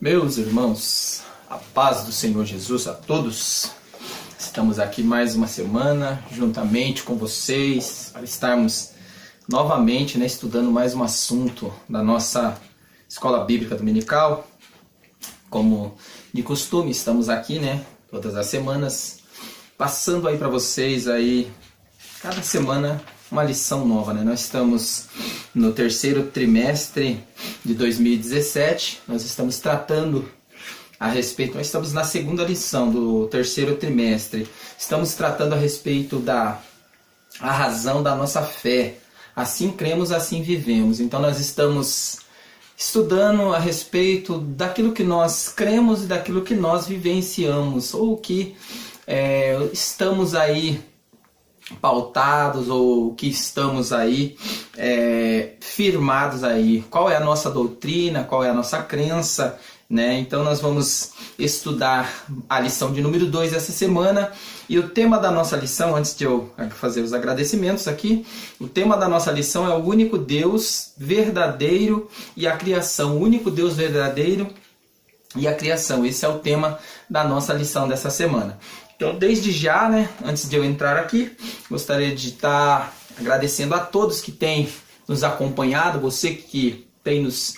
Meus irmãos, a paz do Senhor Jesus a todos. Estamos aqui mais uma semana, juntamente com vocês, para estarmos novamente estudando mais um assunto da nossa Escola Bíblica Dominical. Como de costume, estamos aqui, todas as semanas, passando aí para vocês aí, cada semana, uma lição nova, Nós estamos no terceiro trimestre de 2017, nós estamos tratando a respeito, nós estamos na segunda lição do terceiro trimestre, estamos tratando a respeito da razão da nossa fé. Assim cremos, assim vivemos. Então nós estamos estudando a respeito daquilo que nós cremos e daquilo que nós vivenciamos, ou que estamos aí pautados, ou que estamos aí firmados aí. Qual é a nossa doutrina, qual é a nossa crença, Então nós vamos estudar a lição de número 2 essa semana. E o tema da nossa lição, antes de eu fazer os agradecimentos aqui, o tema da nossa lição é o único Deus verdadeiro e a criação. O único Deus verdadeiro e a criação. Esse é o tema da nossa lição dessa semana. Então, desde já, antes de eu entrar aqui, gostaria de estar agradecendo a todos que têm nos acompanhado, você que tem nos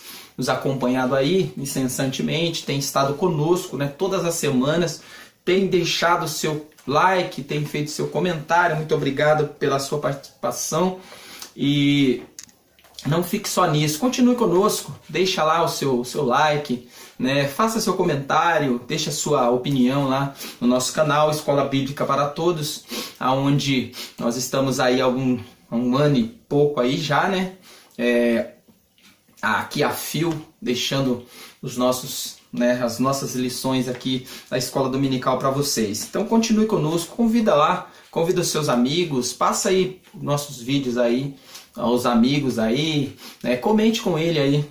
acompanhado aí incessantemente, tem estado conosco, todas as semanas, tem deixado o seu like, tem feito seu comentário. Muito obrigado pela sua participação e não fique só nisso, continue conosco, deixa lá o seu like, faça seu comentário, deixa sua opinião lá no nosso canal Escola Bíblica para Todos, aonde nós estamos aí há um ano e pouco aí já, aqui a fio, deixando as nossas lições aqui da Escola Dominical para vocês. Então continue conosco, convida lá, convida os seus amigos, passa aí nossos vídeos aí aos amigos aí, comente com ele aí,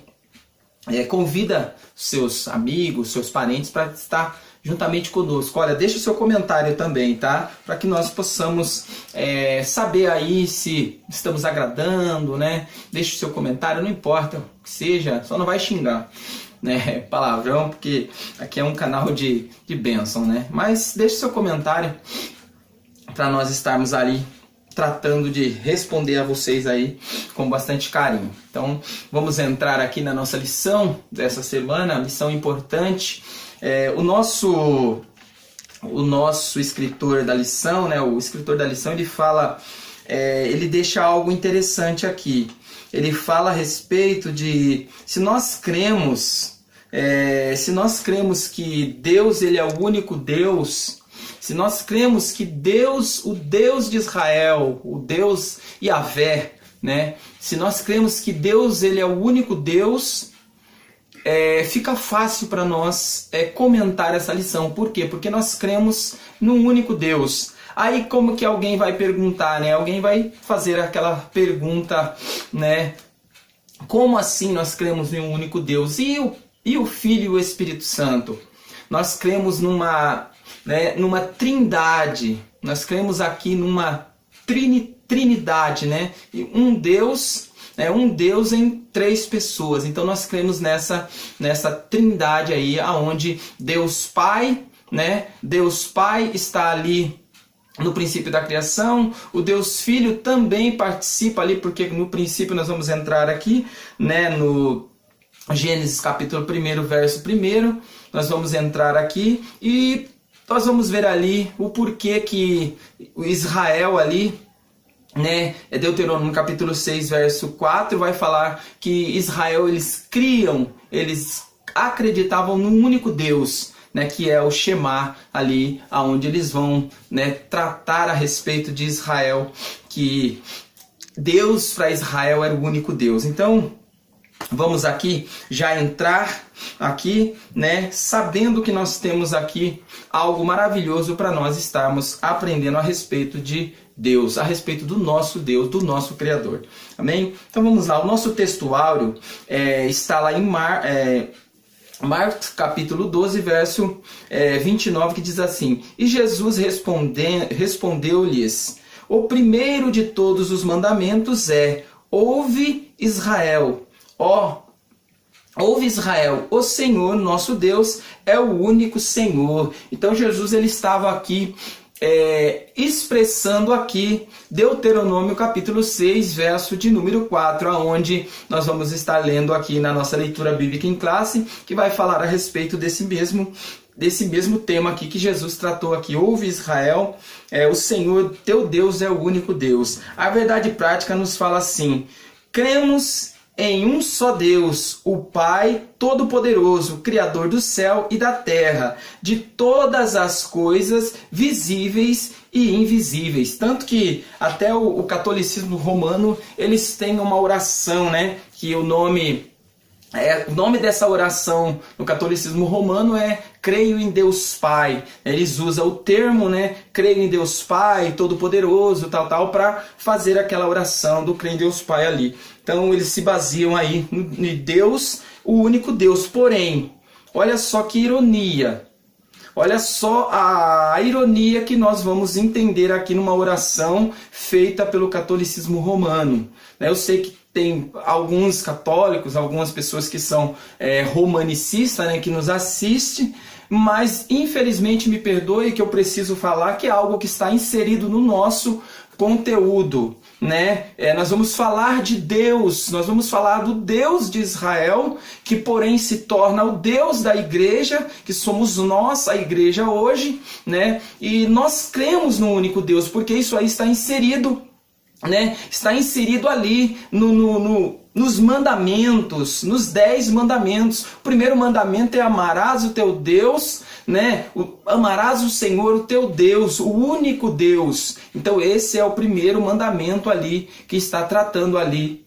convida seus amigos, seus parentes para estar juntamente conosco. Olha, deixa o seu comentário também, tá? Para que nós possamos saber aí se estamos agradando, Deixa o seu comentário, não importa o que seja, só não vai xingar, palavrão, porque aqui é um canal de bênção, Mas deixa o seu comentário para nós estarmos ali tratando de responder a vocês aí com bastante carinho. Então, vamos entrar aqui na nossa lição dessa semana, lição importante. O nosso escritor da lição, o escritor da lição, ele fala, ele deixa algo interessante aqui. Ele fala a respeito de se nós cremos que Deus ele é o único Deus, se nós cremos que Deus, o Deus de Israel, o Deus Yahvé, se nós cremos que Deus ele é o único Deus, fica fácil para nós comentar essa lição. Por quê? Porque nós cremos num único Deus. Aí como que alguém vai perguntar, Alguém vai fazer aquela pergunta, Como assim nós cremos em um único Deus? E o Filho e o Espírito Santo? Nós cremos numa trindade. Nós cremos aqui numa trinidade, Um Deus em três pessoas. Então nós cremos nessa trindade aí, aonde Deus Pai, Deus Pai está ali no princípio da criação. O Deus Filho também participa ali, porque no princípio nós vamos entrar aqui, no Gênesis capítulo 1, verso 1, nós vamos entrar aqui e nós vamos ver ali o porquê que o Israel ali, Deuteronômio capítulo 6, verso 4, vai falar que Israel, eles acreditavam num único Deus, que é o Shema ali, aonde eles vão tratar a respeito de Israel, que Deus para Israel era o único Deus. Então, vamos aqui já entrar aqui, sabendo que nós temos aqui algo maravilhoso para nós estarmos aprendendo a respeito de Deus, a respeito do nosso Deus, do nosso Criador. Amém? Então vamos lá, o nosso textuário está lá em Marcos capítulo 12, verso 29, que diz assim: E Jesus respondeu-lhes: O primeiro de todos os mandamentos é: Ouve, Israel, ó Ouve Israel, o Senhor nosso Deus é o único Senhor. Então Jesus ele estava aqui expressando aqui Deuteronômio capítulo 6, verso de número 4, aonde nós vamos estar lendo aqui na nossa leitura bíblica em classe, que vai falar a respeito desse mesmo tema aqui que Jesus tratou aqui. Ouve Israel, o Senhor teu Deus é o único Deus. A verdade prática nos fala assim: cremos em um só Deus, o Pai Todo-Poderoso, Criador do céu e da terra, de todas as coisas visíveis e invisíveis. Tanto que até o catolicismo romano, eles têm uma oração, né? Que o nome dessa oração no catolicismo romano é creio em Deus Pai. Eles usam o termo, né, creio em Deus Pai, Todo-Poderoso, tal, para fazer aquela oração do creio em Deus Pai ali. Então eles se baseiam aí em Deus, o único Deus. Porém, olha só que ironia. Olha só a ironia que nós vamos entender aqui numa oração feita pelo catolicismo romano. Eu sei que tem alguns católicos, algumas pessoas que são romanicistas, né, que nos assistem, mas infelizmente me perdoe que eu preciso falar que é algo que está inserido no nosso conteúdo. Né? Nós vamos falar de Deus, nós vamos falar do Deus de Israel, que porém se torna o Deus da igreja, que somos nós, a igreja hoje, né? E nós cremos no único Deus, porque isso aí está inserido, né? Está inserido ali nos mandamentos, nos 10 mandamentos. O primeiro mandamento é amarás o teu Deus, né? Amarás o Senhor, o teu Deus, o único Deus. Então esse é o primeiro mandamento ali que está tratando ali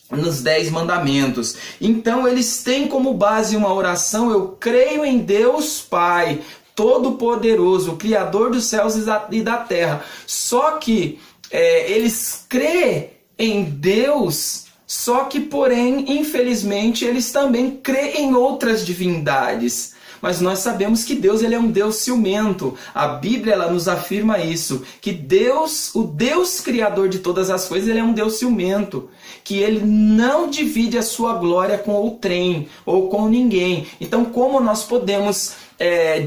nos 10 mandamentos. Então eles têm como base uma oração: eu creio em Deus Pai Todo-Poderoso, Criador dos céus e da terra. Só que eles crêem em Deus, só que porém, infelizmente, eles também crêem em outras divindades. Mas nós sabemos que Deus ele é um Deus ciumento. A Bíblia ela nos afirma isso, que Deus, o Deus criador de todas as coisas, ele é um Deus ciumento, que ele não divide a sua glória com outrem ou com ninguém. Então, como nós podemos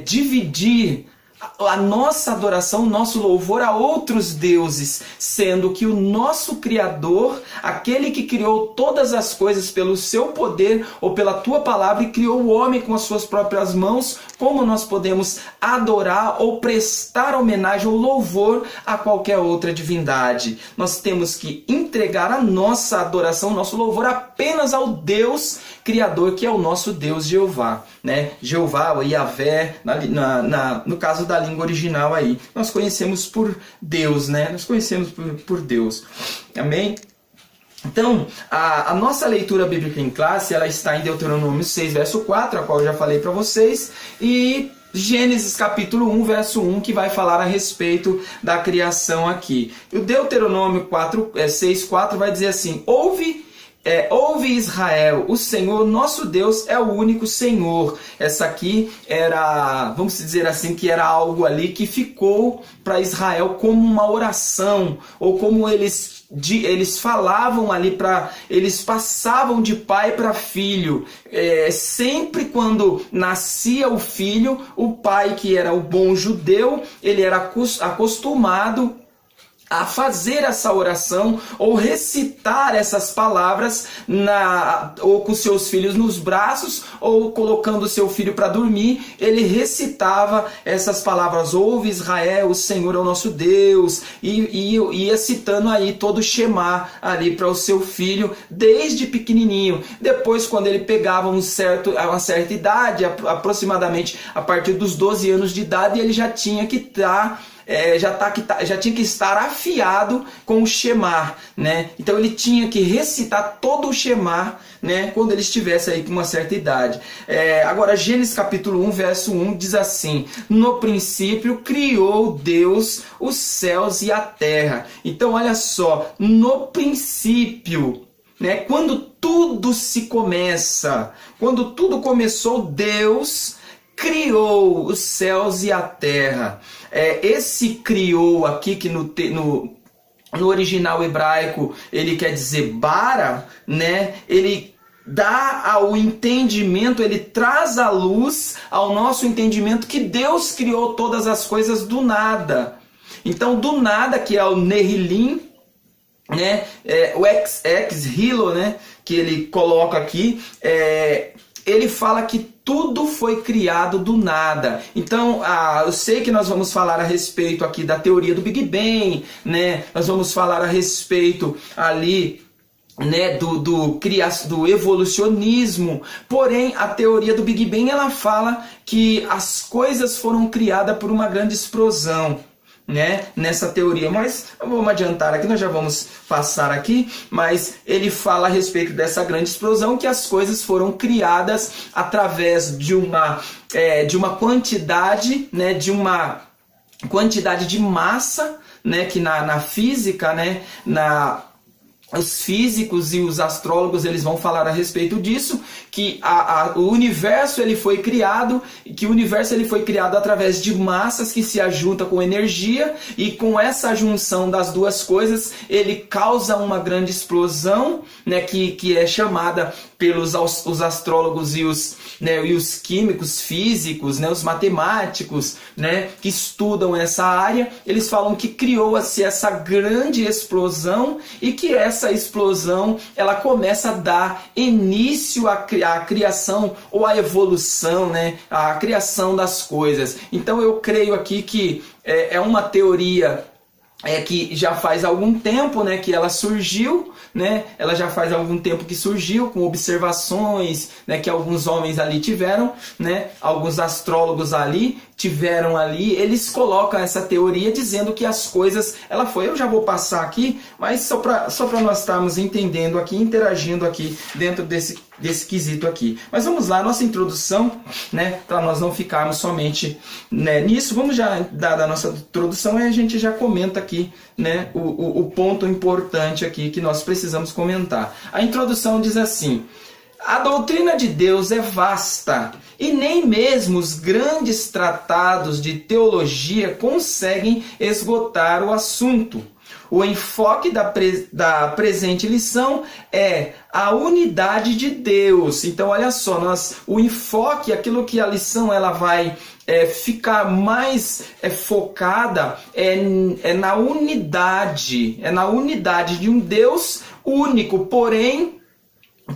dividir a nossa adoração, o nosso louvor a outros deuses, sendo que o nosso Criador, aquele que criou todas as coisas pelo seu poder ou pela tua palavra e criou o homem com as suas próprias mãos, como nós podemos adorar ou prestar homenagem ou louvor a qualquer outra divindade? Nós temos que entregar a nossa adoração, o nosso louvor apenas ao Deus Criador, que é o nosso Deus Jeová, né? Jeová, ou Yahvé, no caso da língua original aí. Nós conhecemos por Deus, né? Nós conhecemos por Deus. Amém? Então, a nossa leitura bíblica em classe, ela está em Deuteronômio 6, verso 4, a qual eu já falei para vocês, e Gênesis capítulo 1, verso 1, que vai falar a respeito da criação aqui. E o Deuteronômio 6, 4 vai dizer assim: Ouve Israel, o Senhor nosso Deus é o único Senhor. Essa aqui era, vamos dizer assim, que era algo ali que ficou para Israel como uma oração, ou como eles falavam ali, eles passavam de pai para filho. Sempre quando nascia o filho, o pai, que era o bom judeu, ele era acostumado a fazer essa oração ou recitar essas palavras ou com seus filhos nos braços ou colocando seu filho para dormir. Ele recitava essas palavras: ouve Israel, o Senhor é o nosso Deus, e ia citando aí todo o Shema ali para o seu filho desde pequenininho. Depois, quando ele pegava uma certa idade, aproximadamente a partir dos 12 anos de idade, ele já tinha que estar já tinha que estar afiado com o Shema, né? Então ele tinha que recitar todo o Shema, né, quando ele estivesse aí com uma certa idade. Agora, Gênesis capítulo 1, verso 1 diz assim: no princípio criou Deus os céus e a terra. Então olha só, no princípio, né, quando tudo se começa, quando tudo começou, Deus criou os céus e a terra. Esse criou aqui, que no original hebraico ele quer dizer bara, né? Ele dá ao entendimento, ele traz à luz ao nosso entendimento que Deus criou todas as coisas do nada. Então, do nada, que é o Nehilim, né, o ex nihilo, né, que ele coloca aqui, ele fala que tudo foi criado do nada. Então, eu sei que nós vamos falar a respeito aqui da teoria do Big Bang, né? Nós vamos falar a respeito ali, né, do evolucionismo. Porém, a teoria do Big Bang, ela fala que as coisas foram criadas por uma grande explosão, né, nessa teoria, mas vamos adiantar aqui, nós já vamos passar aqui, mas ele fala a respeito dessa grande explosão, que as coisas foram criadas através de uma quantidade, né, de uma quantidade de massa, né, que na física, né, os físicos e os astrólogos, eles vão falar a respeito disso, que o universo ele foi criado, que o universo ele foi criado através de massas que se ajuntam com energia, e com essa junção das duas coisas, ele causa uma grande explosão, né, que é chamada pelos os astrólogos e os químicos, físicos, né, os matemáticos, né, que estudam essa área. Eles falam que criou-se essa grande explosão, e que essa explosão ela começa a dar início à criação ou à evolução, né, à criação das coisas. Então eu creio aqui que é uma teoria que já faz algum tempo, né, que ela surgiu, né, ela já faz algum tempo que surgiu, com observações, né, que alguns homens ali tiveram, né, alguns astrólogos ali tiveram ali, eles colocam essa teoria dizendo que as coisas, eu já vou passar aqui, mas só para nós estarmos entendendo aqui, interagindo aqui dentro desse quesito aqui. Mas vamos lá, nossa introdução, né, para nós não ficarmos somente, né, nisso. Vamos já dar a nossa introdução e a gente já comenta aqui, né, o ponto importante aqui que nós precisamos comentar. A introdução diz assim: a doutrina de Deus é vasta, e nem mesmo os grandes tratados de teologia conseguem esgotar o assunto. O enfoque da presente lição é a unidade de Deus. Então, olha só, o enfoque, aquilo que a lição ela vai ficar mais focada é na unidade de um Deus único, porém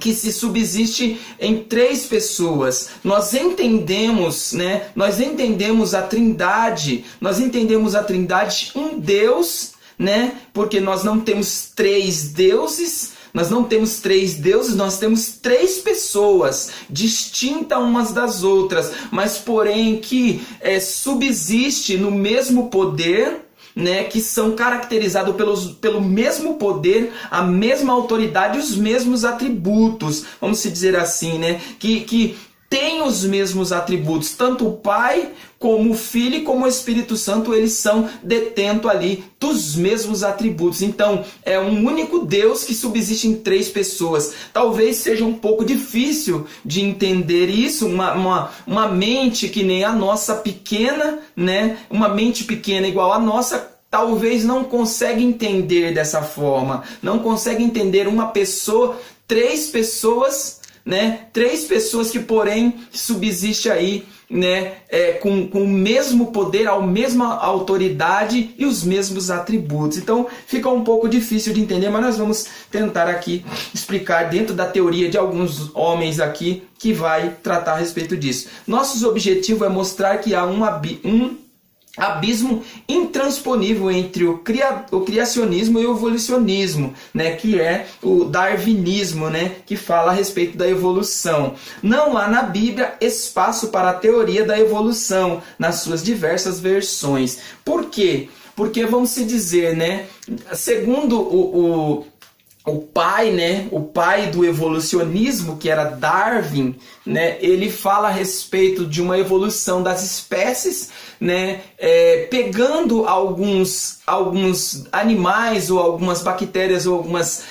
que se subsiste em três pessoas. Nós entendemos, né? Nós entendemos a Trindade, um Deus, né? Porque nós não temos três deuses, nós temos três pessoas distintas umas das outras, mas porém que subsiste no mesmo poder, né, que são caracterizados pelo mesmo poder, a mesma autoridade, os mesmos atributos, vamos dizer assim, né, que tem os mesmos atributos, tanto o Pai como o Filho e como o Espírito Santo, eles são detentos ali dos mesmos atributos. Então, é um único Deus que subsiste em três pessoas. Talvez seja um pouco difícil de entender isso, uma mente que nem a nossa pequena, né? Uma mente pequena igual a nossa, talvez não consegue entender dessa forma. Não consegue entender uma pessoa, três pessoas, né? Três pessoas que, porém, subsiste aí, né, com o mesmo poder, a mesma autoridade e os mesmos atributos. Então fica um pouco difícil de entender, mas nós vamos tentar aqui explicar dentro da teoria de alguns homens aqui que vai tratar a respeito disso. Nosso objetivo é mostrar que há um abismo intransponível entre o criacionismo e o evolucionismo, né, que é o darwinismo, né, que fala a respeito da evolução. Não há na Bíblia espaço para a teoria da evolução nas suas diversas versões. Por quê? Porque vamos se dizer, né, segundo o pai, né, o pai do evolucionismo, que era Darwin, né, ele fala a respeito de uma evolução das espécies, né, pegando alguns animais ou algumas bactérias ou algumas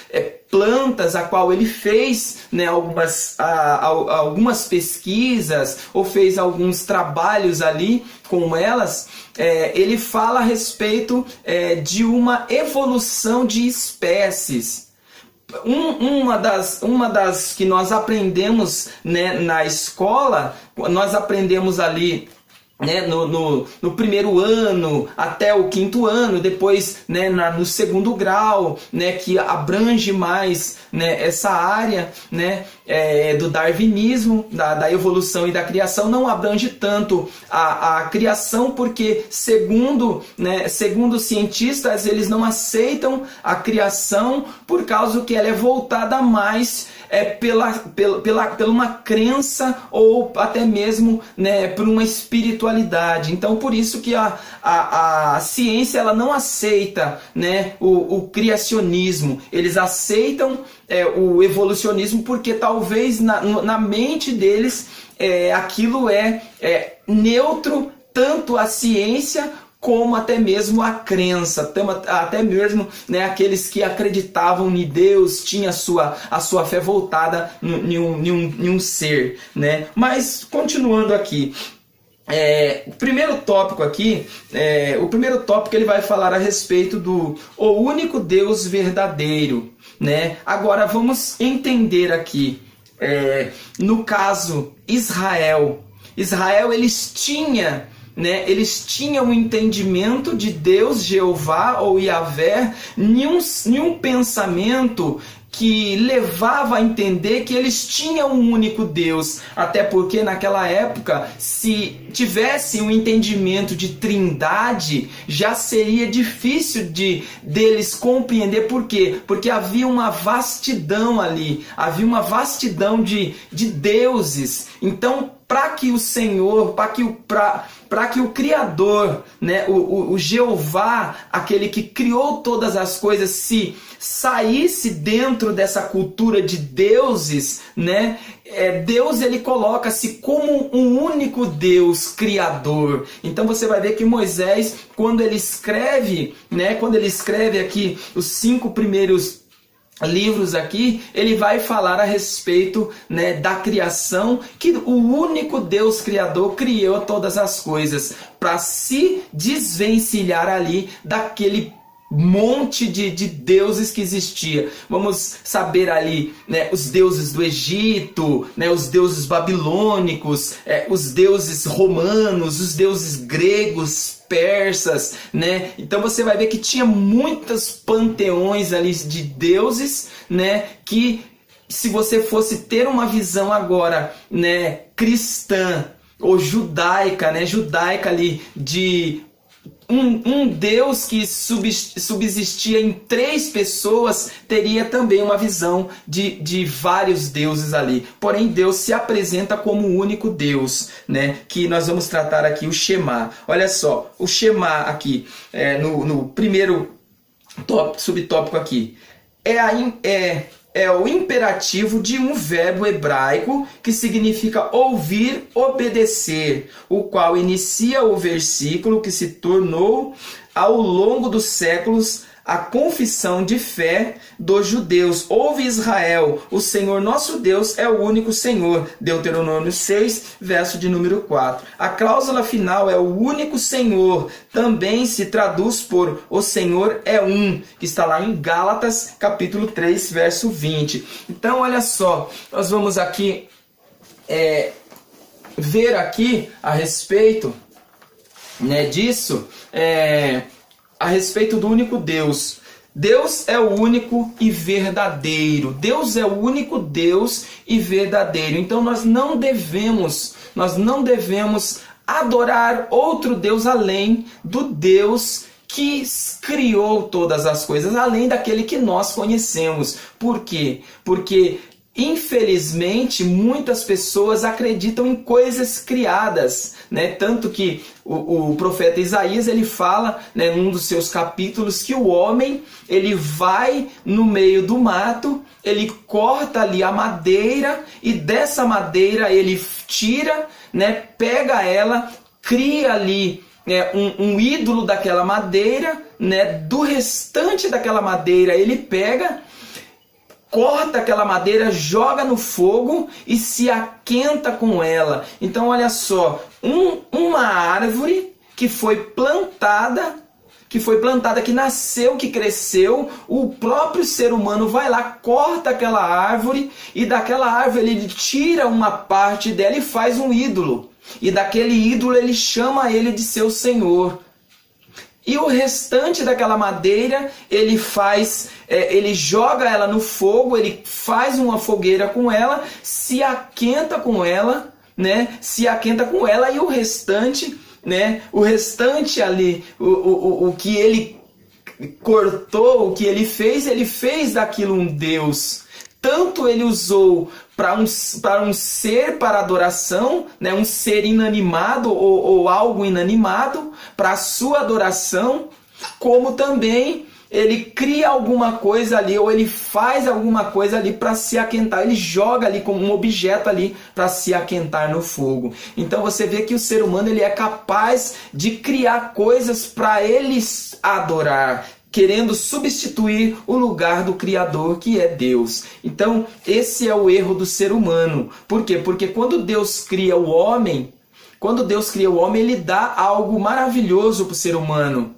plantas a qual ele fez, né, algumas pesquisas ou fez alguns trabalhos ali com elas. Ele fala a respeito de uma evolução de espécies. Uma das que nós aprendemos, né, na escola, nós aprendemos ali, né, no primeiro ano até o quinto ano, depois, né, no segundo grau, né, que abrange mais, né, essa área, né, do darwinismo, da evolução e da criação, não abrange tanto a criação, porque segundo os cientistas, eles não aceitam a criação por causa que ela é voltada mais pela uma crença, ou até mesmo, né, por uma espiritualidade. Então, por isso que a ciência, ela não aceita, né, o criacionismo. Eles aceitam o evolucionismo, porque talvez na mente deles aquilo é neutro, tanto a ciência como até mesmo a crença, até mesmo, né, aqueles que acreditavam em Deus, tinham a sua fé voltada em um ser, né? Mas continuando aqui, o primeiro tópico aqui, ele vai falar a respeito do o único Deus verdadeiro, né? Agora vamos entender aqui, no caso Israel, eles tinham um entendimento de Deus, Jeová ou Yahvé, nenhum pensamento que levava a entender que eles tinham um único Deus, até porque naquela época, se tivesse um entendimento de trindade, já seria difícil deles compreender. Por quê? Porque havia uma vastidão ali, havia uma vastidão de deuses. Então, para que o Senhor, para que o Criador, né, o Jeová, aquele que criou todas as coisas, se saísse dentro dessa cultura de deuses, né, Deus, ele coloca-se como um único Deus criador. Então você vai ver que Moisés, quando ele escreve aqui os 5 primeiros livros aqui, ele vai falar a respeito, né, da criação, que o único Deus criador criou todas as coisas, para se desvencilhar ali daquele monte de deuses que existia. Vamos saber ali, né, os deuses do Egito, né, os deuses babilônicos, os deuses romanos, os deuses gregos, persas, né? Então você vai ver que tinha muitos panteões ali de deuses, né, que se você fosse ter uma visão agora, né, cristã ou judaica, né, ali de um Deus que subsistia em 3 pessoas, teria também uma visão de vários deuses ali. Porém, Deus se apresenta como o único Deus, né? Que nós vamos tratar aqui, o Shema. Olha só, o Shema aqui, no primeiro subtópico aqui, é o imperativo de um verbo hebraico que significa ouvir, obedecer, o qual inicia o versículo que se tornou, ao longo dos séculos, a confissão de fé dos judeus. Ouve, Israel, o Senhor nosso Deus é o único Senhor. Deuteronômio 6, verso de número 4. A cláusula final é o único Senhor. Também se traduz por o Senhor é um, que está lá em Gálatas, capítulo 3, verso 20. Então, olha só, nós vamos aqui ver aqui a respeito, né, disso, a respeito do único Deus. Deus é o único e verdadeiro. Deus é o único Deus e verdadeiro. Então nós não devemos adorar outro Deus além do Deus que criou todas as coisas, além daquele que nós conhecemos. Por quê? Porque infelizmente, muitas pessoas acreditam em coisas criadas, né? Tanto que o profeta Isaías, ele fala, né, num dos seus capítulos, que o homem, ele vai no meio do mato, ele corta ali a madeira, e dessa madeira ele tira, né, pega ela, cria ali um ídolo daquela madeira, né? Do restante daquela madeira ele pega, corta aquela madeira, joga no fogo e se aquenta com ela. Então olha só, uma árvore que foi plantada que foi plantada, que nasceu, que cresceu, o próprio ser humano vai lá, corta aquela árvore e daquela árvore ele tira uma parte dela e faz um ídolo. E daquele ídolo ele chama ele de seu senhor. E o restante daquela madeira ele faz, ele joga ela no fogo, ele faz uma fogueira com ela, se aquenta com ela, né? Se aquenta com ela e o restante, né? O restante ali, o que ele cortou, o que ele fez daquilo um Deus. Tanto ele usou para um ser para adoração, né? Um ser inanimado ou algo inanimado para a sua adoração, como também ele cria alguma coisa ali, ou ele faz alguma coisa ali para se aquentar, ele joga ali como um objeto ali para se aquentar no fogo. Então você vê que o ser humano ele é capaz de criar coisas para ele adorar, querendo substituir o lugar do Criador, que é Deus. Então esse é o erro do ser humano. Por quê? Porque quando Deus cria o homem, ele dá algo maravilhoso para o ser humano.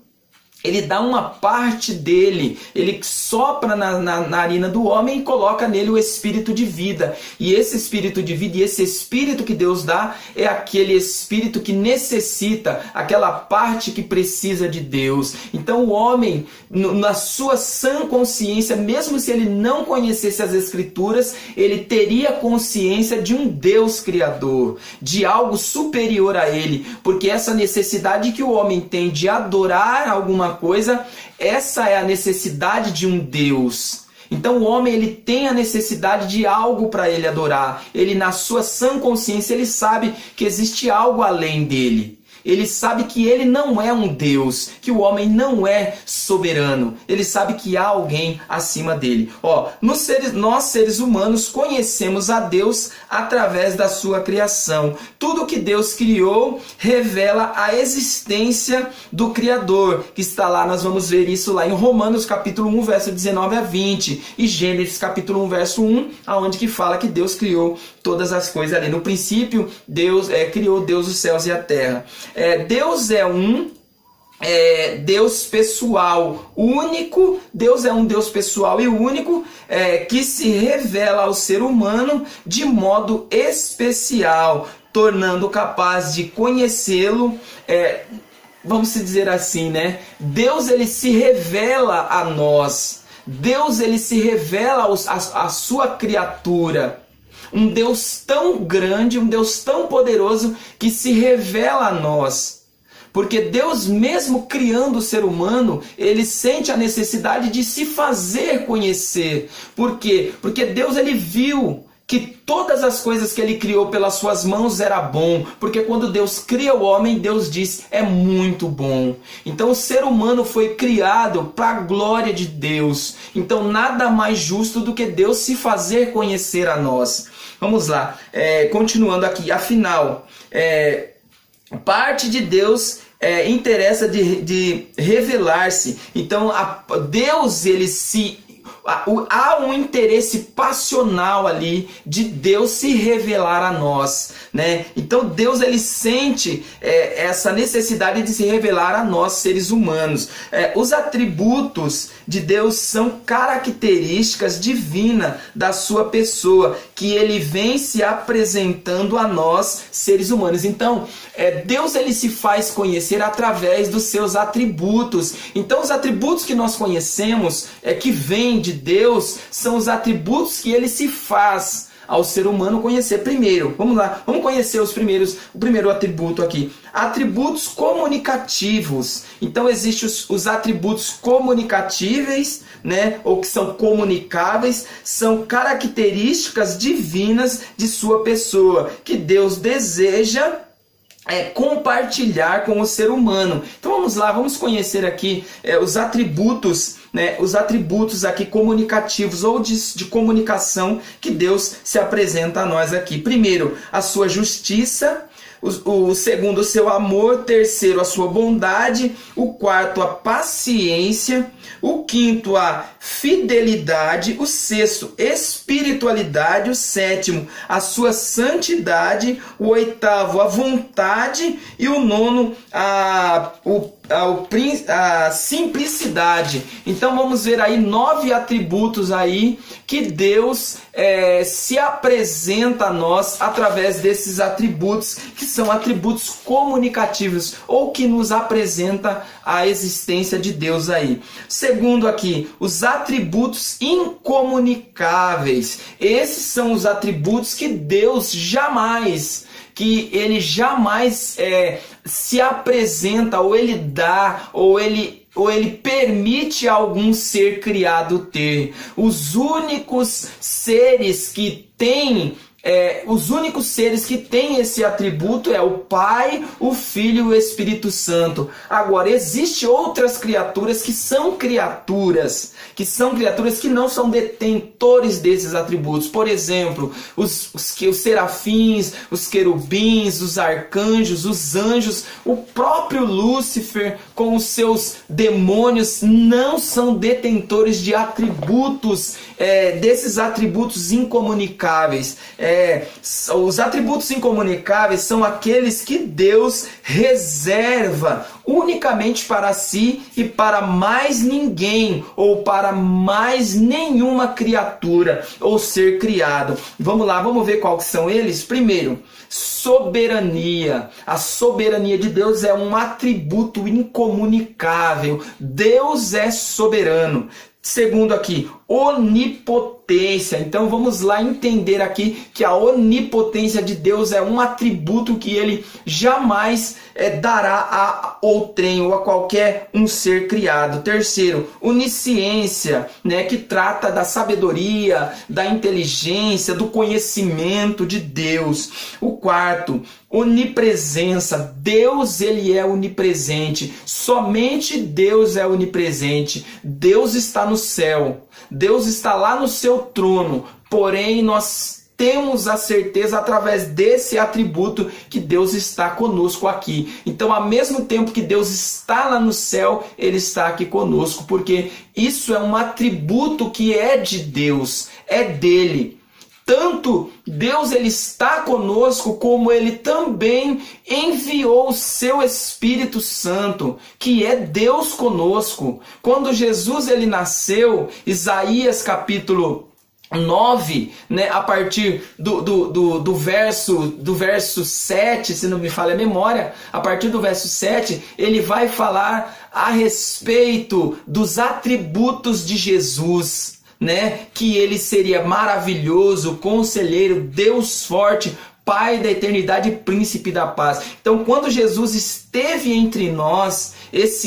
Ele dá uma parte dele, ele sopra na narina do homem e coloca nele o espírito de vida. E esse espírito de vida, e esse espírito que Deus dá, é aquele espírito que necessita, aquela parte que precisa de Deus. Então o homem, na sua sã consciência, mesmo se ele não conhecesse as Escrituras, ele teria consciência de um Deus criador, de algo superior a ele. Porque essa necessidade que o homem tem de adorar alguma coisa, essa é a necessidade de um Deus. Então o homem ele tem a necessidade de algo para ele adorar. Ele, na sua sã consciência, ele sabe que existe algo além dele. Ele sabe que ele não é um Deus, que o homem não é soberano. Ele sabe que há alguém acima dele. Nós seres humanos conhecemos a Deus através da sua criação. Tudo que Deus criou revela a existência do Criador, que está lá, nós vamos ver isso lá em Romanos capítulo 1, verso 19 a 20, e Gênesis capítulo 1, verso 1, aonde que fala que Deus criou todas as coisas ali. No princípio, Deus criou Deus os céus e a terra. Deus é um Deus pessoal único. Deus é um Deus pessoal e único, que se revela ao ser humano de modo especial, tornando capaz de conhecê-lo. Vamos dizer assim, né? Deus ele se revela a nós. Deus ele se revela à sua criatura. Um Deus tão grande, um Deus tão poderoso que se revela a nós. Porque Deus, mesmo criando o ser humano, ele sente a necessidade de se fazer conhecer. Por quê? Porque Deus ele viu que todas as coisas que ele criou pelas suas mãos era bom. Porque quando Deus cria o homem, Deus diz, é muito bom. Então o ser humano foi criado para a glória de Deus. Então nada mais justo do que Deus se fazer conhecer a nós. Vamos lá, continuando aqui. Afinal, parte de Deus interessa de revelar-se. Então Deus ele há um interesse passional ali de Deus se revelar a nós, né? Então Deus ele sente essa necessidade de se revelar a nós, seres humanos. Os atributos de Deus são características divinas da sua pessoa, que ele vem se apresentando a nós, seres humanos. Então Deus ele se faz conhecer através dos seus atributos. Então os atributos que nós conhecemos, que vêm de Deus, são os atributos que ele se faz ao ser humano conhecer. Primeiro, vamos lá, vamos conhecer o primeiro atributo aqui. Atributos comunicativos. Então existem os atributos comunicatíveis, né, ou que são comunicáveis, são características divinas de sua pessoa, que Deus deseja compartilhar com o ser humano. Então vamos lá, vamos conhecer aqui os atributos, né, os atributos aqui comunicativos ou de comunicação que Deus se apresenta a nós aqui. Primeiro, a sua justiça. O segundo, o seu amor. Terceiro, a sua bondade. O quarto, a paciência. O quinto, a fidelidade. O sexto, espiritualidade. O sétimo, a sua santidade. O oitavo, a vontade. E o nono, a simplicidade. Então vamos ver aí 9 atributos aí que Deus se apresenta a nós através desses atributos, que são atributos comunicativos, ou que nos apresenta a existência de Deus aí. Segundo aqui, os atributos incomunicáveis. Esses são os atributos que Deus jamais se apresenta, ou ele dá, ou ele permite a algum ser criado ter. Os únicos seres que têm esse atributo é o Pai, o Filho e o Espírito Santo. Agora, existem outras criaturas que não são detentores desses atributos. Por exemplo, os serafins, os querubins, os arcanjos, os anjos, o próprio Lúcifer com os seus demônios não são detentores de atributos, desses atributos incomunicáveis. Os atributos incomunicáveis são aqueles que Deus reserva unicamente para si e para mais ninguém, ou para mais nenhuma criatura ou ser criado. Vamos lá, vamos ver quais são eles. Primeiro, soberania. A soberania de Deus é um atributo incomunicável. Deus é soberano. Segundo aqui, onipotência. Então vamos lá entender aqui que a onipotência de Deus é um atributo que ele jamais dará a outrem ou a qualquer um ser criado. Terceiro, onisciência, que trata da sabedoria, da inteligência, do conhecimento de Deus. O quarto, onipresença. Deus, ele é onipresente. Somente Deus é onipresente. Deus está no céu. Deus está lá no seu trono. Porém, nós temos a certeza através desse atributo que Deus está conosco aqui. Então, ao mesmo tempo que Deus está lá no céu, ele está aqui conosco, porque isso é um atributo que é de Deus, é dele. Tanto Deus ele está conosco, como ele também enviou o seu Espírito Santo, que é Deus conosco. Quando Jesus ele nasceu, Isaías capítulo 9, a partir do verso 7, se não me falha a memória, a partir do verso 7, ele vai falar a respeito dos atributos de Jesus, que ele seria maravilhoso, conselheiro, Deus forte, Pai da eternidade e príncipe da paz. Então, quando Jesus esteve entre nós,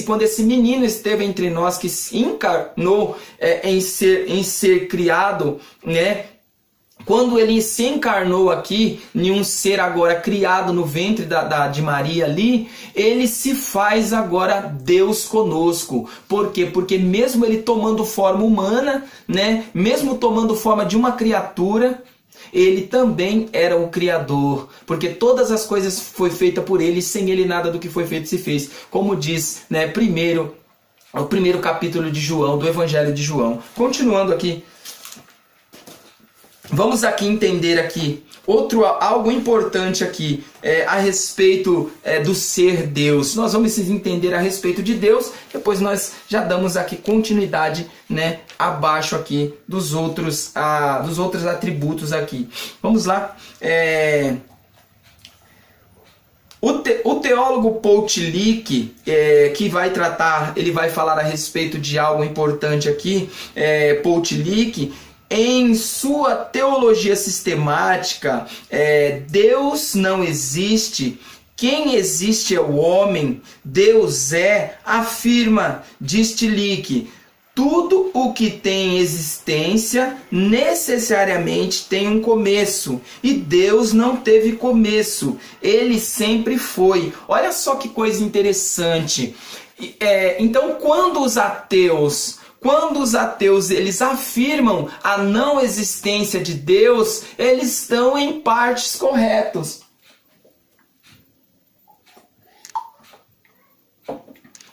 quando esse menino esteve entre nós, que se encarnou em ser criado, quando ele se encarnou aqui, em um ser agora criado no ventre de Maria ali, ele se faz agora Deus conosco. Por quê? Porque mesmo ele tomando forma humana, mesmo tomando forma de uma criatura, ele também era o Criador, porque todas as coisas foi feita por ele, e sem ele nada do que foi feito se fez. Como diz o primeiro capítulo de João, do Evangelho de João. Continuando aqui, vamos aqui entender aqui algo importante aqui a respeito do ser Deus. Nós vamos entender a respeito de Deus, depois nós já damos aqui continuidade, abaixo aqui dos outros atributos aqui. Vamos lá. O teólogo Paul Tillich, que ele vai falar a respeito de algo importante aqui, Paul Tillich, em sua teologia sistemática, Deus não existe, quem existe é o homem, Deus afirma, diz Tillich, tudo o que tem existência necessariamente tem um começo, e Deus não teve começo, ele sempre foi. Olha só que coisa interessante. Então, quando os ateus eles afirmam a não existência de Deus, eles estão em partes corretos.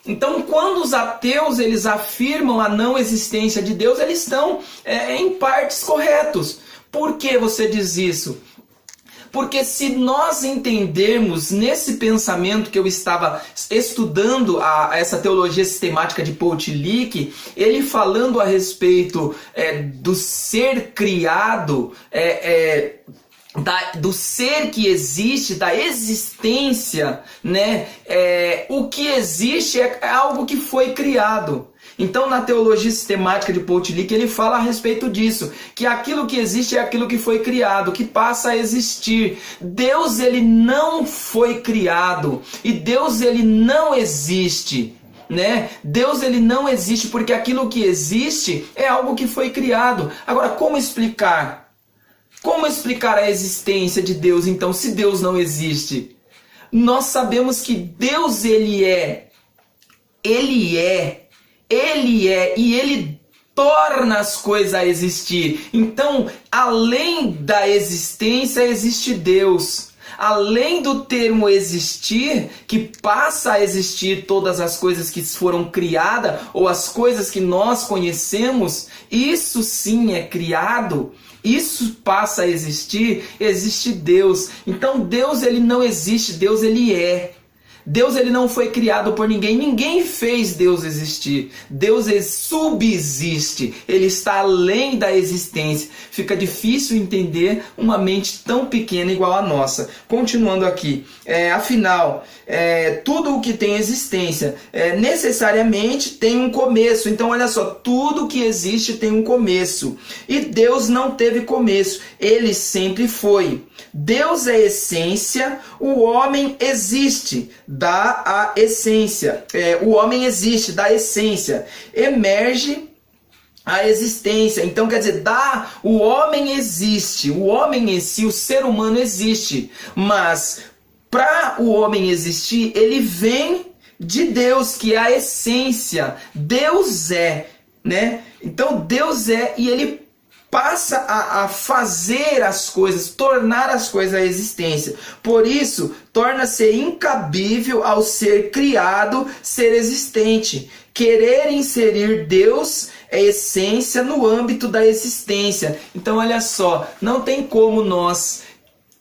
Então, quando os ateus eles afirmam a não existência de Deus, eles estão em partes corretos. Por que você diz isso? Porque se nós entendermos nesse pensamento que eu estava estudando essa teologia sistemática de Paul Tillich, ele falando a respeito do ser criado, do ser que existe, da existência, né? O que existe é algo que foi criado. Então, na teologia sistemática de Paul Tillich, ele fala a respeito disso, que aquilo que existe é aquilo que foi criado, que passa a existir. Deus, ele não foi criado, e Deus, ele não existe, né? Deus, ele não existe porque aquilo que existe é algo que foi criado. Agora, como explicar? Como explicar a existência de Deus, então, se Deus não existe? Nós sabemos que Deus, Ele é, e Ele torna as coisas a existir. Então, além da existência, existe Deus. Além do termo existir, que passa a existir todas as coisas que foram criadas, ou as coisas que nós conhecemos, isso sim é criado. Isso passa a existir, existe Deus. Então Deus, ele não existe, Deus, ele é. Deus, ele não foi criado por ninguém, ninguém fez Deus existir. Deus subsiste, ele está além da existência. Fica difícil entender uma mente tão pequena igual a nossa. Continuando aqui, afinal, tudo o que tem existência necessariamente tem um começo. Então olha só, tudo que existe tem um começo. E Deus não teve começo, ele sempre foi. Deus é essência, o homem existe da a essência. O homem existe da essência. Emerge a existência. Então quer dizer, o homem existe. O homem em si, o ser humano existe. Mas para o homem existir, ele vem de Deus, que é a essência. Deus é, né? Então Deus é e ele passa a fazer as coisas, tornar as coisas a existência. Por isso, torna-se incabível ao ser criado, ser existente. Querer inserir Deus é essência no âmbito da existência. Então, olha só, não tem como nós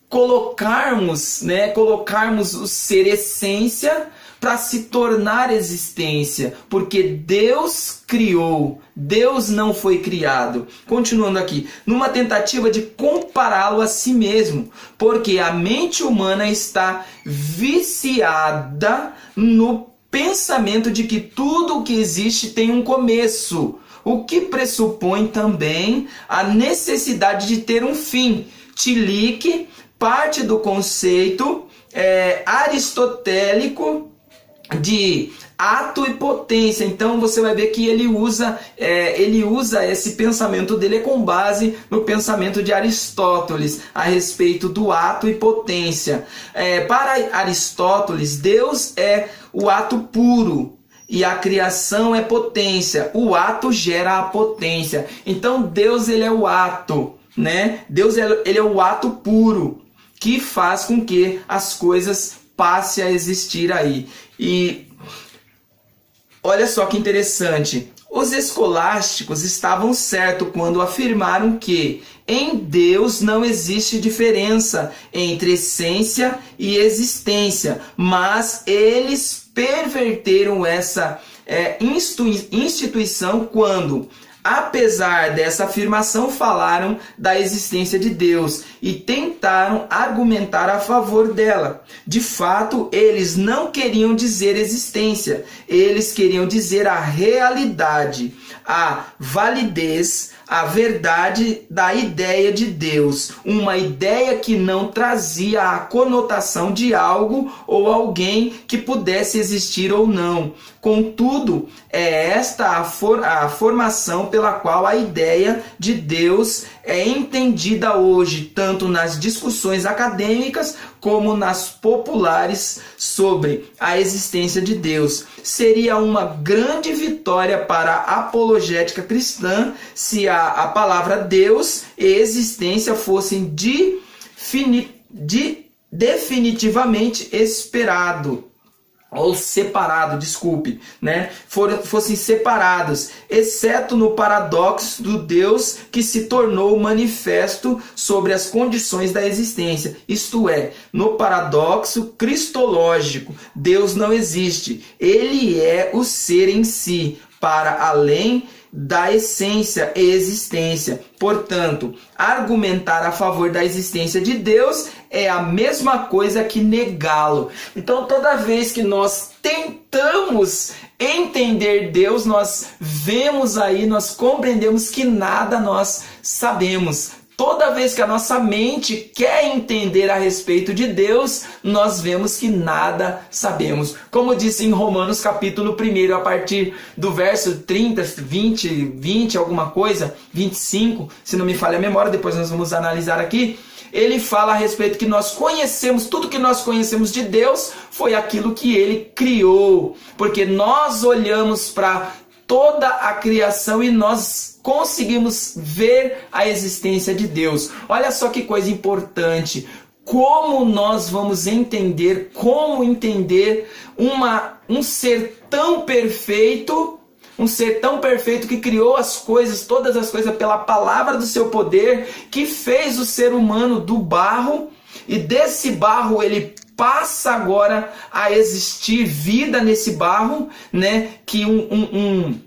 colocarmos o ser essência para se tornar existência, porque Deus criou, Deus não foi criado. Continuando aqui, numa tentativa de compará-lo a si mesmo, porque a mente humana está viciada no pensamento de que tudo o que existe tem um começo, o que pressupõe também a necessidade de ter um fim. Tillich parte do conceito aristotélico de ato e potência. Então você vai ver que ele usa esse pensamento dele com base no pensamento de Aristóteles a respeito do ato e potência. Para Aristóteles, Deus é o ato puro e a criação é potência. O ato gera a potência. Então Deus, ele é o ato, né? Deus, ele é o ato puro que faz com que as coisas passe a existir aí. E olha só que interessante, os escolásticos estavam certos quando afirmaram que em Deus não existe diferença entre essência e existência, mas eles perverteram essa instituição quando, apesar dessa afirmação, falaram da existência de Deus e tentaram argumentar a favor dela. De fato, eles não queriam dizer existência, eles queriam dizer a realidade, a validez, a verdade da ideia de Deus, uma ideia que não trazia a conotação de algo ou alguém que pudesse existir ou não. Contudo, é esta a formação pela qual a ideia de Deus é entendida hoje, tanto nas discussões acadêmicas como nas populares sobre a existência de Deus. Seria uma grande vitória para a apologética cristã se a palavra Deus e existência fossem definitivamente esperado. ou separado, desculpe, né? Fossem separados, exceto no paradoxo do Deus que se tornou manifesto sobre as condições da existência. Isto é, no paradoxo cristológico, Deus não existe. Ele é o ser em si, para além da essência e existência. Portanto, argumentar a favor da existência de Deus é a mesma coisa que negá-lo. Então, toda vez que nós tentamos entender Deus, nós vemos aí, nós compreendemos que nada nós sabemos. Toda vez que a nossa mente quer entender a respeito de Deus, nós vemos que nada sabemos. Como disse em Romanos capítulo 1, a partir do verso 30, 20 alguma coisa, 25, se não me falha a memória, depois nós vamos analisar aqui. Ele fala a respeito que nós conhecemos, tudo que nós conhecemos de Deus foi aquilo que Ele criou. Porque nós olhamos para toda a criação e nós conseguimos ver a existência de Deus. Olha só que coisa importante. Como nós vamos entender, um ser tão perfeito, que criou as coisas, todas as coisas pela palavra do seu poder, que fez o ser humano do barro, e desse barro ele passa agora a existir vida nesse barro, né? Que um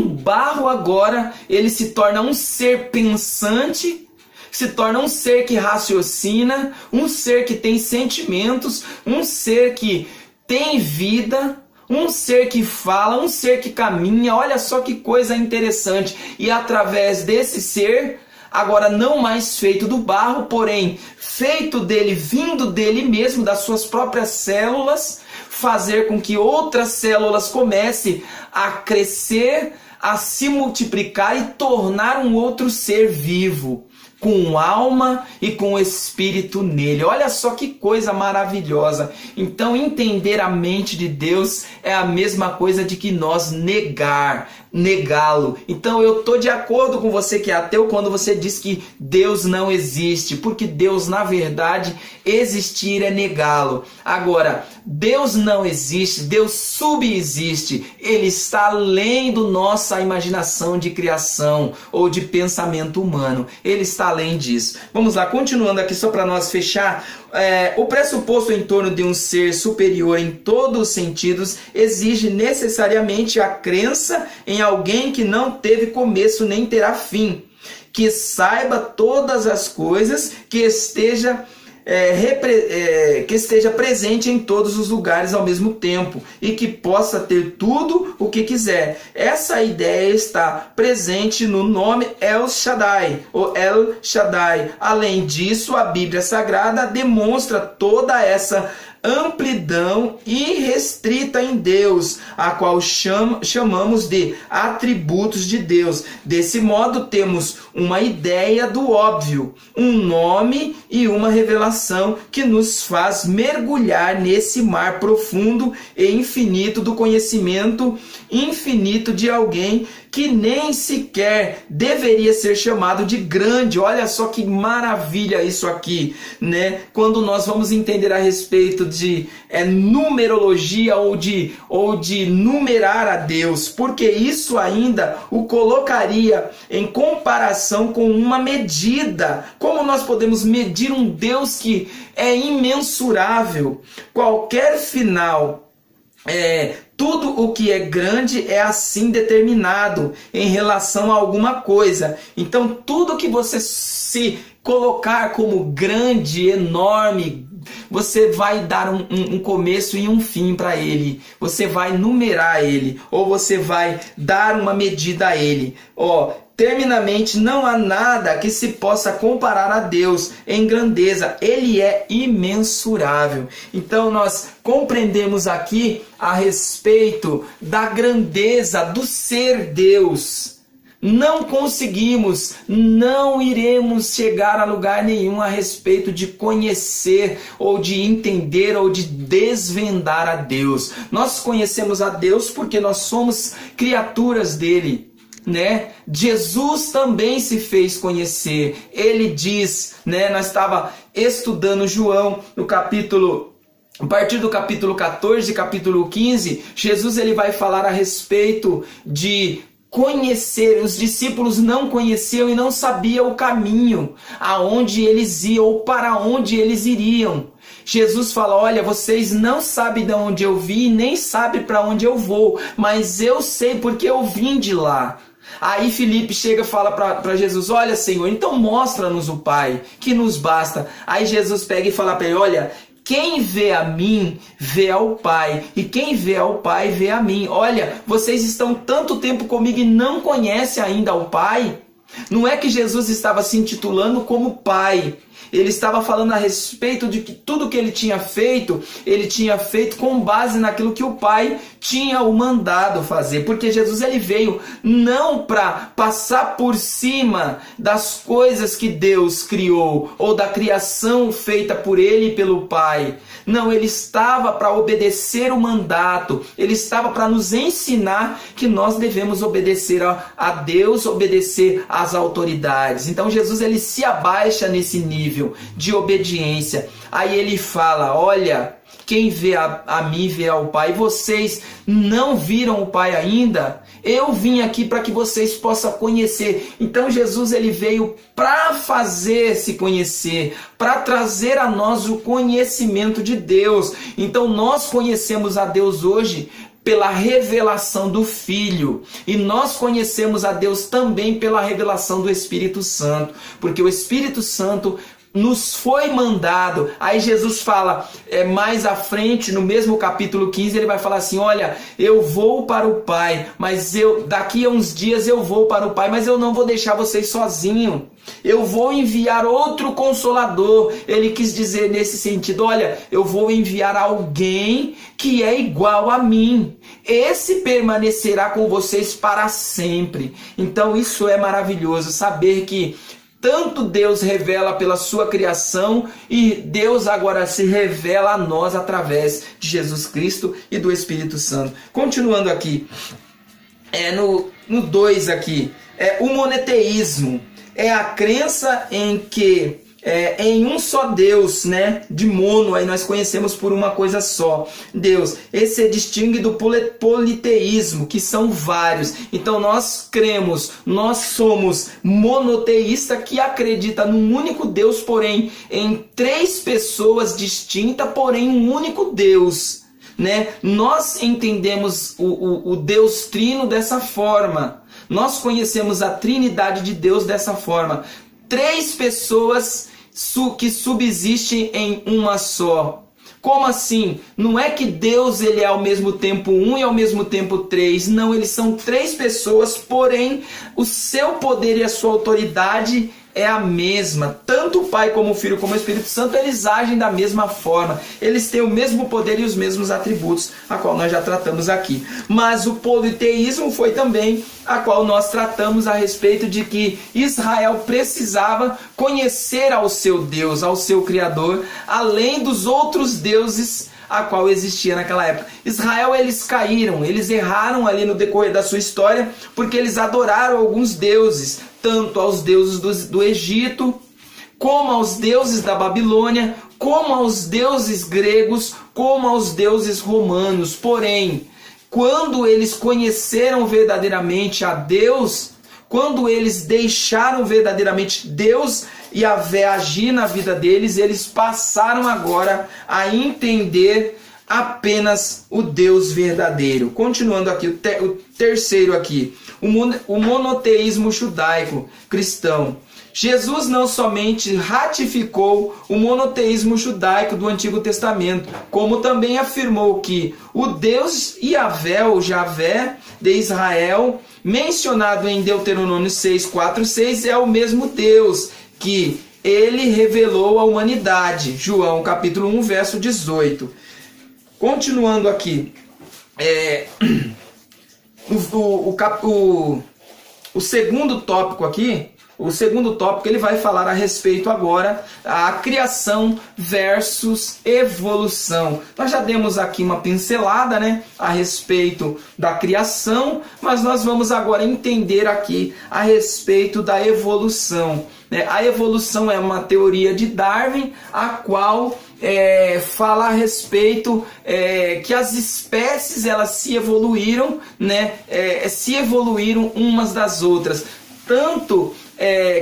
barro agora ele se torna um ser pensante, se torna um ser que raciocina, um ser que tem sentimentos, um ser que tem vida, um ser que fala, um ser que caminha. Olha só que coisa interessante. E através desse ser, agora não mais feito do barro, porém feito dele, vindo dele mesmo, das suas próprias células, fazer com que outras células comecem a crescer, a se multiplicar e tornar um outro ser vivo, com alma e com espírito nele. Olha só que coisa maravilhosa. Então, entender a mente de Deus é a mesma coisa de que nós negá-lo. Então, eu estou de acordo com você que é ateu quando você diz que Deus não existe, porque Deus, na verdade, existir é negá-lo. Agora, Deus não existe, Deus subexiste. Ele está além da nossa imaginação de criação ou de pensamento humano. Ele está além disso. Vamos lá, continuando aqui só para nós fechar. O pressuposto em torno de um ser superior em todos os sentidos exige necessariamente a crença em alguém que não teve começo nem terá fim, que saiba todas as coisas, que esteja presente em todos os lugares ao mesmo tempo e que possa ter tudo o que quiser. Essa ideia está presente no nome El Shaddai, ou El Shaddai. Além disso, a Bíblia Sagrada demonstra toda essa amplidão irrestrita em Deus, a qual chamamos de atributos de Deus. Desse modo, temos uma ideia do óbvio, um nome e uma revelação que nos faz mergulhar nesse mar profundo e infinito do conhecimento infinito de alguém que nem sequer deveria ser chamado de grande. Olha só que maravilha isso aqui, né? Quando nós vamos entender a respeito de numerologia ou de numerar a Deus, porque isso ainda o colocaria em comparação com uma medida. Como nós podemos medir um Deus que é imensurável? Qualquer final, tudo o que é grande é assim determinado em relação a alguma coisa. Então, tudo que você se colocar como grande, enorme, você vai dar um começo e um fim para ele. Você vai numerar ele, ou você vai dar uma medida a ele. Terminamente, não há nada que se possa comparar a Deus em grandeza. Ele é imensurável. Então, nós compreendemos aqui a respeito da grandeza do ser Deus. Não conseguimos, não iremos chegar a lugar nenhum a respeito de conhecer, ou de entender, ou de desvendar a Deus. Nós conhecemos a Deus porque nós somos criaturas dele, né? Jesus também se fez conhecer. Ele diz, né? Nós estava estudando João no capítulo A partir do capítulo 14, capítulo 15, Jesus ele vai falar a respeito de conhecer. Os discípulos não conheciam e não sabiam o caminho, aonde eles iam ou para onde eles iriam. Jesus fala: olha, vocês não sabem de onde eu vim, nem sabem para onde eu vou, mas eu sei porque eu vim de lá. Aí Filipe chega e fala para Jesus: olha, Senhor, então mostra-nos o Pai, que nos basta. Aí Jesus pega e fala para ele: olha, quem vê a mim, vê ao Pai. E quem vê ao Pai, vê a mim. Olha, vocês estão tanto tempo comigo e não conhecem ainda ao Pai? Não é que Jesus estava se intitulando como Pai. Ele estava falando a respeito de que tudo que ele tinha feito com base naquilo que o Pai tinha o mandado fazer. Porque Jesus ele veio não para passar por cima das coisas que Deus criou, ou da criação feita por ele e pelo Pai. Não, ele estava para obedecer o mandato. Ele estava para nos ensinar que nós devemos obedecer a Deus, obedecer às autoridades. Então Jesus ele se abaixa nesse nível de obediência. Aí ele fala: olha, quem vê a mim vê ao Pai. Vocês não viram o Pai ainda? Eu vim aqui para que vocês possam conhecer. Então Jesus ele veio para fazer se conhecer, para trazer a nós o conhecimento de Deus. Então nós conhecemos a Deus hoje pela revelação do Filho, e nós conhecemos a Deus também pela revelação do Espírito Santo, porque o Espírito Santo nos foi mandado. Aí Jesus fala, mais à frente, no mesmo capítulo 15, ele vai falar assim: olha, eu vou para o Pai, mas daqui a uns dias eu vou para o Pai, mas eu não vou deixar vocês sozinhos. Eu vou enviar outro Consolador. Ele quis dizer nesse sentido: olha, eu vou enviar alguém que é igual a mim. Esse permanecerá com vocês para sempre. Então isso é maravilhoso, saber que tanto Deus revela pela sua criação, e Deus agora se revela a nós através de Jesus Cristo e do Espírito Santo. Continuando aqui, no 2 aqui, o monoteísmo. É a crença em que em um só Deus, né? De mono, aí nós conhecemos por uma coisa só, Deus. Esse se distingue do politeísmo, que são vários. Então nós cremos, nós somos monoteísta, que acredita num único Deus, porém em três pessoas distintas, porém um único Deus, né? Nós entendemos o Deus Trino dessa forma. Nós conhecemos a Trindade de Deus dessa forma. Três pessoas que subsistem em uma só. Como assim? Não é que Deus ele é ao mesmo tempo um e ao mesmo tempo três. Não, eles são três pessoas, porém o seu poder e a sua autoridade é a mesma. Tanto o Pai como o Filho como o Espírito Santo, eles agem da mesma forma. Eles têm o mesmo poder e os mesmos atributos, a qual nós já tratamos aqui. Mas o politeísmo foi também a qual nós tratamos a respeito de que Israel precisava conhecer ao seu Deus, ao seu Criador, além dos outros deuses a qual existia naquela época. Israel, eles caíram, eles erraram ali no decorrer da sua história, porque eles adoraram alguns deuses, tanto aos deuses do Egito, como aos deuses da Babilônia, como aos deuses gregos, como aos deuses romanos. Porém, quando eles conheceram verdadeiramente a Deus, quando eles deixaram verdadeiramente Deus e Yahvé agir na vida deles, eles passaram agora a entender apenas o Deus verdadeiro. Continuando aqui, o terceiro aqui, o monoteísmo judaico cristão. Jesus não somente ratificou o monoteísmo judaico do Antigo Testamento, como também afirmou que o Deus Yahvé, ou Javé de Israel, mencionado em Deuteronômio 6:4-6, é o mesmo Deus que ele revelou à humanidade. João capítulo 1, verso 18. Continuando aqui, o segundo tópico aqui, ele vai falar a respeito agora a criação versus evolução. Nós já demos aqui uma pincelada, né, a respeito da criação, mas nós vamos agora entender aqui a respeito da evolução. né? A evolução é uma teoria de Darwin, a qual fala a respeito que as espécies elas se evoluíram, né? Se evoluíram umas das outras, tanto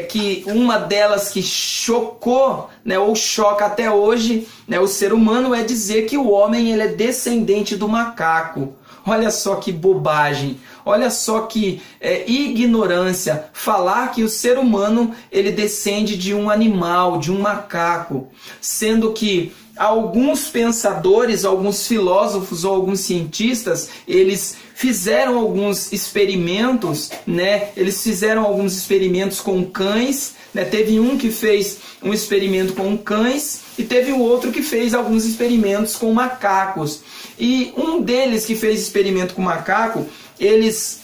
que uma delas que chocou, né, ou choca até hoje, né, o ser humano, é dizer que o homem ele é descendente do macaco. Olha só que bobagem, olha só que ignorância falar que o ser humano ele descende de um animal, de um macaco, sendo que alguns pensadores, alguns filósofos ou alguns cientistas, eles fizeram alguns experimentos, né? Eles fizeram alguns experimentos com cães, né? Teve um que fez um experimento com cães e teve o outro que fez alguns experimentos com macacos. E um deles que fez experimento com macaco, eles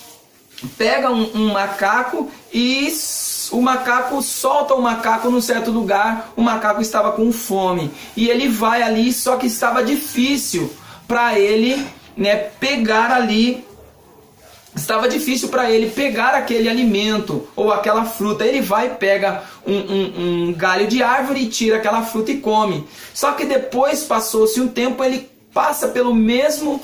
pegam um macaco e o macaco solta o macaco num certo lugar, o macaco estava com fome e ele vai ali, só que estava difícil para ele, né, pegar ali, estava difícil para ele pegar aquele alimento ou aquela fruta. Ele vai, pega um galho de árvore e tira aquela fruta e come. Só que depois, passou-se um tempo, ele passa pelo mesmo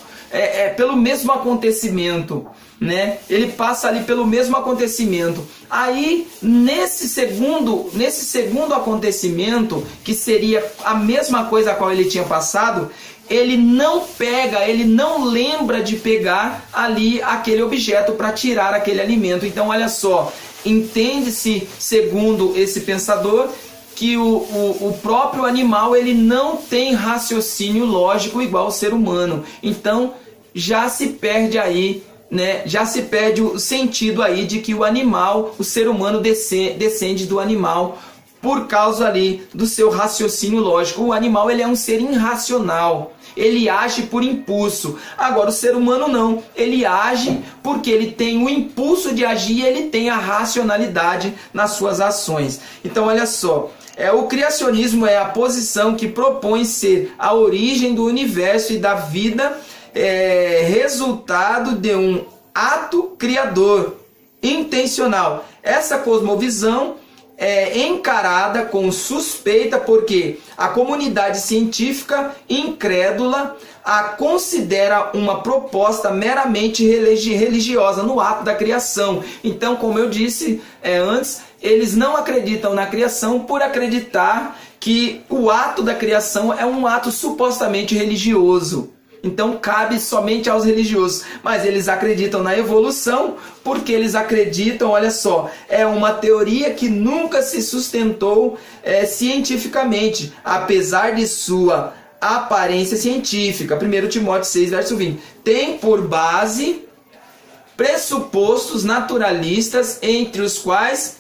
acontecimento, né? Ele passa ali pelo mesmo acontecimento. Aí, nesse segundo acontecimento, que seria a mesma coisa a qual ele tinha passado, ele não pega, ele não lembra de pegar ali aquele objeto para tirar aquele alimento. Então, olha só, entende-se, segundo esse pensador, que o próprio animal ele não tem raciocínio lógico igual ao ser humano. Então, já se perde aí, né? Já se perde o sentido aí de que o animal, o ser humano descende do animal por causa ali do seu raciocínio lógico. O animal ele é um ser irracional, ele age por impulso. Agora o ser humano não, ele age porque ele tem o impulso de agir e ele tem a racionalidade nas suas ações. Então olha só, o criacionismo é a posição que propõe ser a origem do universo e da vida, resultado de um ato criador intencional. Essa cosmovisão é encarada com suspeita porque a comunidade científica incrédula a considera uma proposta meramente religiosa no ato da criação. Então, como eu disse antes, eles não acreditam na criação por acreditar que o ato da criação é um ato supostamente religioso. Então cabe somente aos religiosos, mas eles acreditam na evolução porque eles acreditam, olha só, é uma teoria que nunca se sustentou cientificamente, apesar de sua aparência científica. 1 Timóteo 6, verso 20. Tem por base pressupostos naturalistas, entre os quais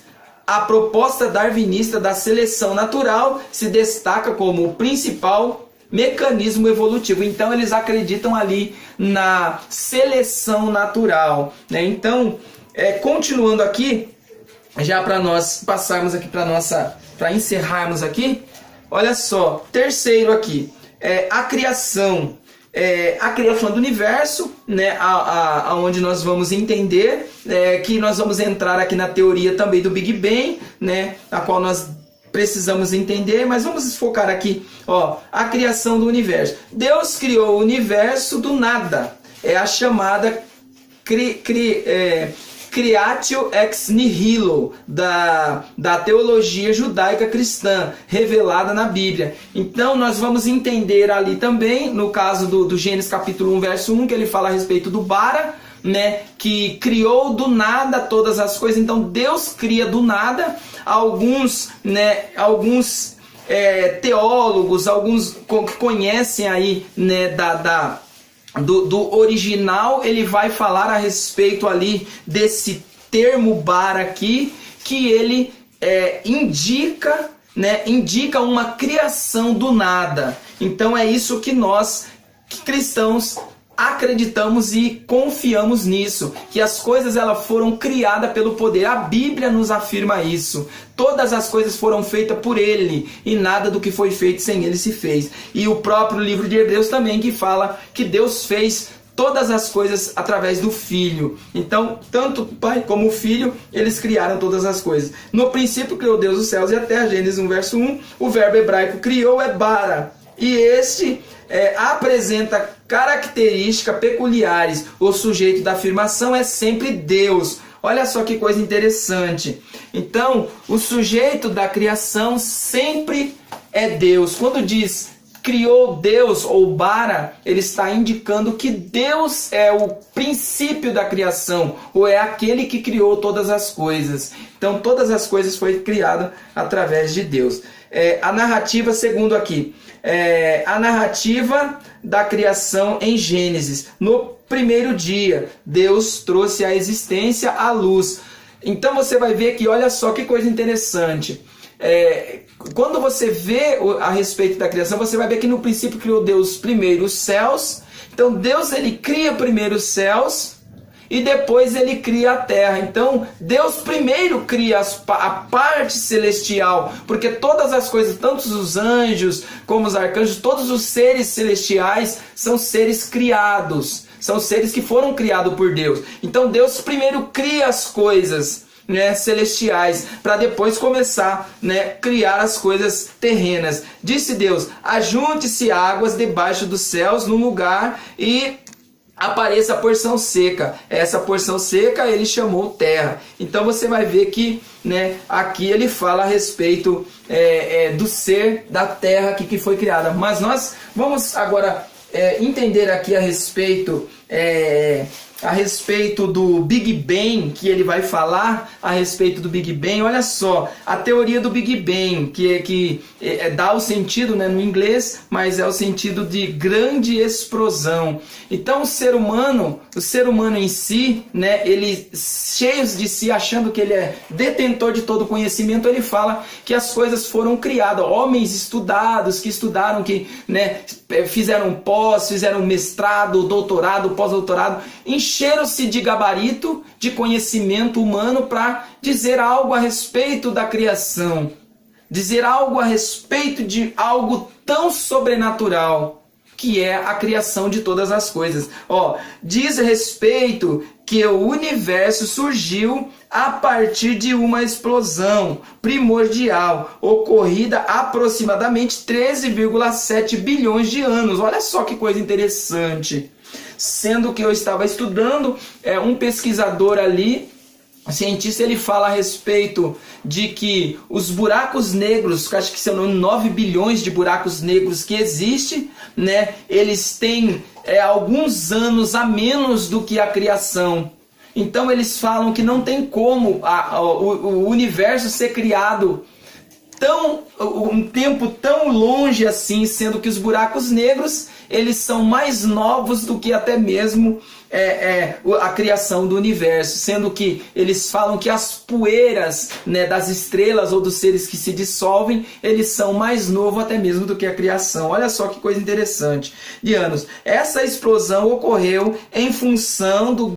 a proposta darwinista da seleção natural se destaca como o principal mecanismo evolutivo. Então eles acreditam ali na seleção natural, né? Então, continuando aqui, já para nós passarmos aqui para encerrarmos aqui, olha só, terceiro aqui, a criação do universo, né? Aonde nós vamos entender que nós vamos entrar aqui na teoria também do Big Bang, né? A qual nós precisamos entender, mas vamos focar aqui, a criação do universo. Deus criou o universo do nada. É a chamada creatio ex nihilo da teologia judaica cristã, revelada na Bíblia. Então nós vamos entender ali também, no caso do Gênesis capítulo 1, verso 1, que ele fala a respeito do Bara, né, que criou do nada todas as coisas. Então Deus cria do nada. Alguns teólogos, alguns que conhecem aí, né, do original, ele vai falar a respeito ali desse termo Bara aqui, que ele indica uma criação do nada. Então é isso que nós cristãos acreditamos e confiamos nisso, que as coisas elas foram criadas pelo poder. A Bíblia nos afirma isso. Todas as coisas foram feitas por Ele e nada do que foi feito sem Ele se fez. E o próprio livro de Hebreus também, que fala que Deus fez todas as coisas através do Filho. Então, tanto o Pai como o Filho, eles criaram todas as coisas. No princípio criou Deus os céus e a terra, Gênesis 1, verso 1. O verbo hebraico criou é bara. E este apresenta características peculiares. O sujeito da afirmação é sempre Deus. Olha só que coisa interessante. Então, o sujeito da criação sempre é Deus. Quando diz criou Deus ou bara, ele está indicando que Deus é o princípio da criação, ou é aquele que criou todas as coisas. Então, todas as coisas foram criadas através de Deus. A narrativa, segundo aqui, a narrativa da criação em Gênesis. No primeiro dia, Deus trouxe à existência a luz. Então você vai ver que, olha só que coisa interessante. Quando você vê a respeito da criação, você vai ver que no princípio criou Deus primeiro os céus. Então Deus, ele cria primeiro os céus e depois ele cria a terra. Então Deus primeiro cria a parte celestial, porque todas as coisas, tanto os anjos como os arcanjos, todos os seres celestiais são seres criados, são seres que foram criados por Deus. Então Deus primeiro cria as coisas, né, celestiais, para depois começar, né, criar as coisas terrenas. Disse Deus: ajunte-se águas debaixo dos céus num lugar e apareça a porção seca. Essa porção seca ele chamou terra. Então você vai ver que, né, aqui ele fala a respeito do ser da terra que foi criada. Mas nós vamos agora entender aqui a respeito do Big Bang, que ele vai falar a respeito do Big Bang. Olha só, a teoria do Big Bang, que dá o sentido, né, no inglês, mas é o sentido de grande explosão. Então o ser humano em si, né, ele cheio de si, achando que ele é detentor de todo conhecimento, ele fala que as coisas foram criadas. Homens estudados, que estudaram, que, né, fizeram pós, fizeram mestrado, doutorado, pós-doutorado, encheram-se de gabarito, de conhecimento humano para dizer algo a respeito da criação, dizer algo a respeito de algo tão sobrenatural que é a criação de todas as coisas. Diz a respeito que o universo surgiu a partir de uma explosão primordial ocorrida aproximadamente 13,7 bilhões de anos. Olha só que coisa interessante. Sendo que eu estava estudando, um pesquisador ali, cientista, ele fala a respeito de que os buracos negros, acho que são 9 bilhões de buracos negros que existem, né, eles têm alguns anos a menos do que a criação. Então eles falam que não tem como o universo ser criado um tempo tão longe assim, sendo que os buracos negros eles são mais novos do que até mesmo a criação do universo, sendo que eles falam que as poeiras, né, das estrelas ou dos seres que se dissolvem, eles são mais novos até mesmo do que a criação. Olha só que coisa interessante de anos. Essa explosão ocorreu em função do